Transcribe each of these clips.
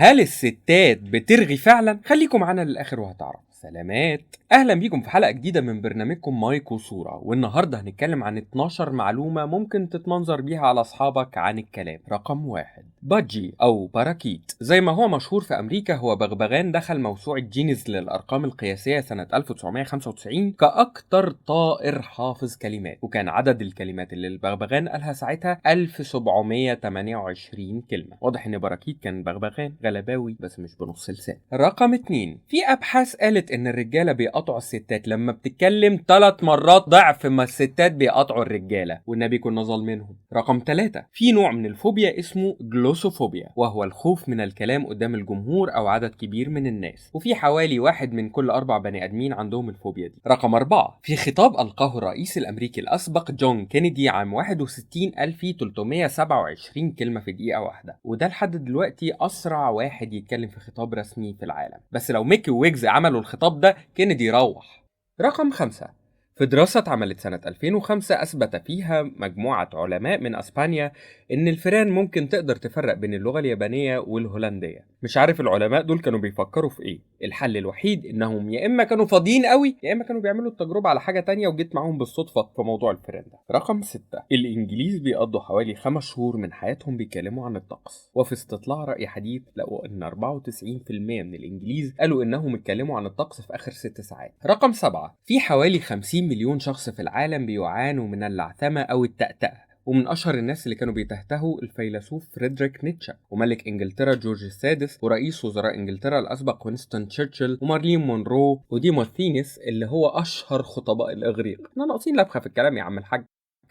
هل الستات بترغي فعلا؟ خليكم معانا للاخر وهتعرف. سلامات، اهلا بيكم في حلقه جديده من برنامجكم مايك وصوره، والنهارده هنتكلم عن 12 معلومه ممكن تتمنظر بيها على اصحابك عن الكلام. رقم 1، بادجي او باراكيت. زي ما هو مشهور في امريكا، هو بغبغان دخل موسوعه جينيز للارقام القياسيه سنه 1995 كاكتر طائر حافظ كلمات، وكان عدد الكلمات اللي البغبغان قالها ساعتها 1728 كلمه. واضح ان باراكيت كان بغبغان غلباوي بس مش بنص لسان. رقم 2، في ابحاث قالت ان الرجاله بيقطعوا الستات لما بتتكلم 3 مرات ضعف ما الستات بيقطعوا الرجاله، والنبي كنا ظالمينهم. رقم 3، في نوع من الفوبيا اسمه جلوسوفوبيا، وهو الخوف من الكلام قدام الجمهور او عدد كبير من الناس، وفي حوالي 1 من كل 4 بني ادمين عندهم الفوبيا دي. رقم 4، في خطاب القاه الرئيس الامريكي الاسبق جون كينيدي عام 61327 كلمه في دقيقه واحده، وده لحد دلوقتي اسرع واحد يتكلم في خطاب رسمي في العالم. بس لو ميكي ويجز عملوا الخطاب ده كينيدي يروح. رقم 5، في دراسة اتعملت سنة 2005 أثبت فيها مجموعة علماء من أسبانيا إن الفئران ممكن تقدر تفرق بين اللغة اليابانية والهولندية. مش عارف العلماء دول كانوا بيفكروا في إيه. الحل الوحيد إنهم يا إما كانوا فاضيين قوي، يا إما كانوا بيعملوا التجربة على حاجة تانية وجيت معاهم بالصدفة في موضوع الفئران ده. رقم 6، الإنجليز بيقضوا حوالي 5 شهور من حياتهم بيتكلموا عن الطقس، وفي استطلاع رأي حديث لقوا إن 94% من الإنجليز قالوا إنهم اتكلموا عن الطقس في آخر 6 ساعات. رقم 7، في حوالي 50 مليون شخص في العالم بيعانوا من اللعثمة أو التأتأة، ومن أشهر الناس اللي كانوا بيتهتهوا الفيلسوف فريدريك نيتشه، وملك إنجلترا جورج السادس، ورئيس وزراء إنجلترا الأسبق وينستون تشرشل، ومارلين مونرو، وديموثينيس اللي هو أشهر خطباء الإغريق. احنا ناقصين لبخة في الكلام يا عم الحاج.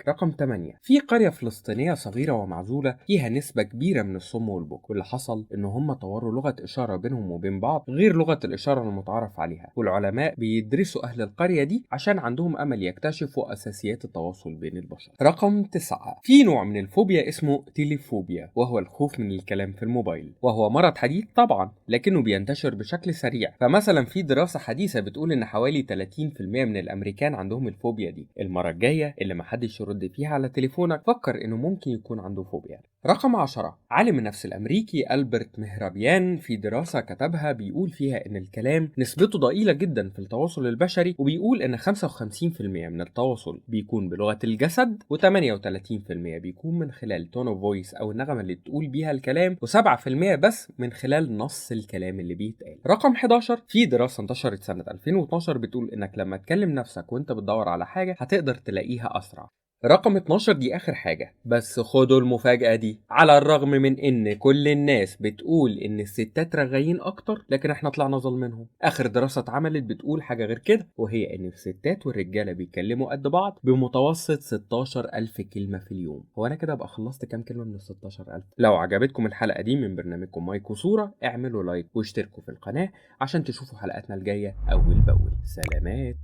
رقم 8، في قرية فلسطينية صغيرة ومعزولة فيها نسبة كبيرة من الصم والبكم، واللي حصل إن هم طوروا لغة إشارة بينهم وبين بعض غير لغة الإشارة المتعارف عليها، والعلماء بيدرسوا أهل القرية دي عشان عندهم أمل يكتشفوا أساسيات التواصل بين البشر. رقم 9، في نوع من الفوبيا اسمه تيليفوبيا، وهو الخوف من الكلام في الموبايل، وهو مرض حديث طبعا لكنه بينتشر بشكل سريع. فمثلا في دراسة حديثة بتقول إن حوالي 30% من الأمريكان عندهم الفوبيا دي. المرة الجاية اللي محدش رد فيها على تليفونك فكر انه ممكن يكون عنده فوبيا. رقم 10، عالم النفس الامريكي ألبرت مهربيان في دراسة كتبها بيقول فيها ان الكلام نسبته ضئيلة جدا في التواصل البشري، وبيقول ان 55% من التواصل بيكون بلغة الجسد، و38% بيكون من خلال تون اوف فويس او النغمة اللي بتقول بيها الكلام، و7% بس من خلال نص الكلام اللي بيتقال. رقم 11، في دراسة انتشرت سنة 2012 بتقول انك لما تكلم نفسك وانت بتدور على حاجة هتقدر تلاقيها اسرع. رقم 12 دي آخر حاجة، بس خدوا المفاجأة دي. على الرغم من إن كل الناس بتقول إن الستات رغايين أكتر، لكن إحنا طلعنا ظالمينهم. آخر دراسة اتعملت بتقول حاجة غير كده، وهي إن الستات والرجالة بيتكلموا قد بعض بمتوسط 16,000 كلمة في اليوم. هو أنا كده أبقى خلصت كام كلمة من ال 16,000؟ لو عجبتكم الحلقة دي من برنامجكم مايك وصورة، اعملوا لايك واشتركوا في القناة عشان تشوفوا حلقاتنا الجاية أول بأول. سلامات.